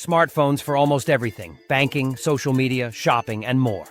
smartphones for almost everything: banking, social media, shopping, and more.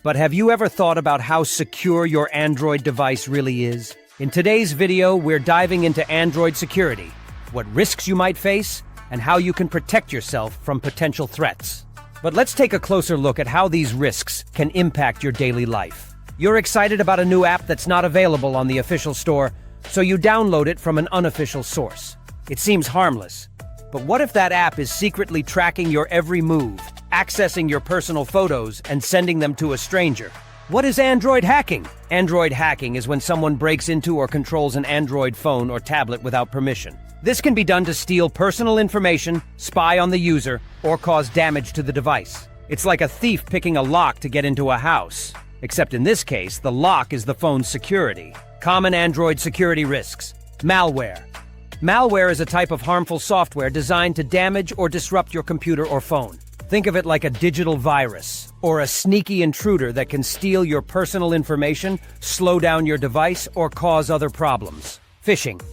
But have you ever thought about how secure your Android device really is? In today's video, we're diving into Android security, what risks you might face, and how you can protect yourself from potential threats. But let's take a closer look at how these risks can impact your daily life. You're excited about a new app that's not available on the official store, so you download it from an unofficial source. It seems harmless, but what if that app is secretly tracking your every move, accessing your personal photos, and sending them to a stranger? What is Android hacking? Android hacking is when someone breaks into or controls an Android phone or tablet without permission. This can be done to steal personal information, spy on the user, or cause damage to the device. It's like a thief picking a lock to get into a house. Except in this case, the lock is the phone's security. Common Android security risks. Malware. Malware is a type of harmful software designed to damage or disrupt your computer or phone. Think of it like a digital virus, or a sneaky intruder that can steal your personal information, slow down your device, or cause other problems. Phishing.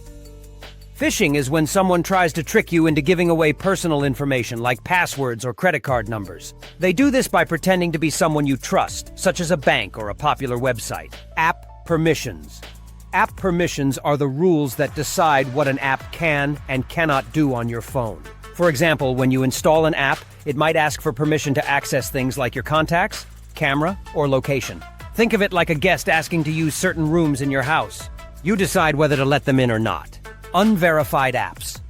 Phishing is when someone tries to trick you into giving away personal information like passwords or credit card numbers. They do this by pretending to be someone you trust, such as a bank or a popular website. App permissions. App permissions are the rules that decide what an app can and cannot do on your phone. For example, when you install an app, it might ask for permission to access things like your contacts, camera, or location. Think of it like a guest asking to use certain rooms in your house. You decide whether to let them in or not. Unverified apps.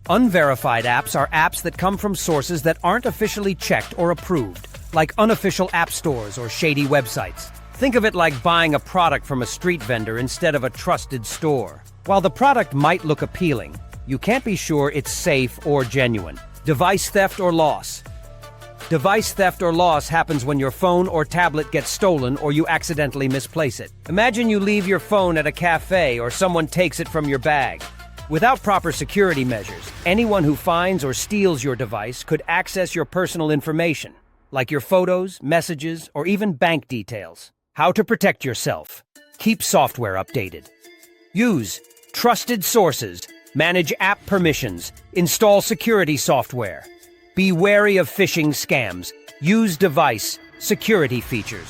Unverified apps are apps that come from sources that aren't officially checked or approved, like unofficial app stores or shady websites. Think of it like buying a product from a street vendor instead of a trusted store. While the product might look appealing, you can't be sure it's safe or genuine. Device theft or loss. Device theft or loss happens when your phone or tablet gets stolen or you accidentally misplace it. Imagine you leave your phone at a cafe or someone takes it from your bag. Without proper security measures, anyone who finds or steals your device could access your personal information, like your photos, messages, or even bank details. How to protect yourself. Keep software updated. Use trusted sources. Manage app permissions. Install security software. Be wary of phishing scams. Use device security features.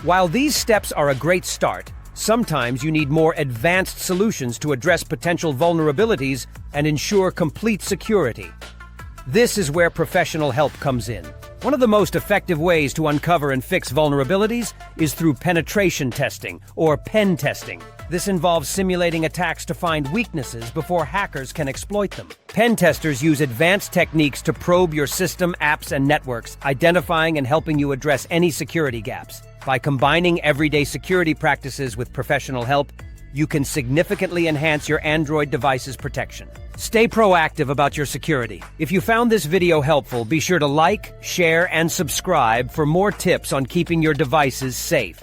While these steps are a great start, sometimes you need more advanced solutions to address potential vulnerabilities and ensure complete security. This is where professional help comes in. One of the most effective ways to uncover and fix vulnerabilities is through penetration testing, or pen testing. This involves simulating attacks to find weaknesses before hackers can exploit them. Pen testers use advanced techniques to probe your system, apps, and networks, identifying and helping you address any security gaps. By combining everyday security practices with professional help, you can significantly enhance your Android device's protection. Stay proactive about your security. If you found this video helpful, be sure to like, share, and subscribe for more tips on keeping your devices safe.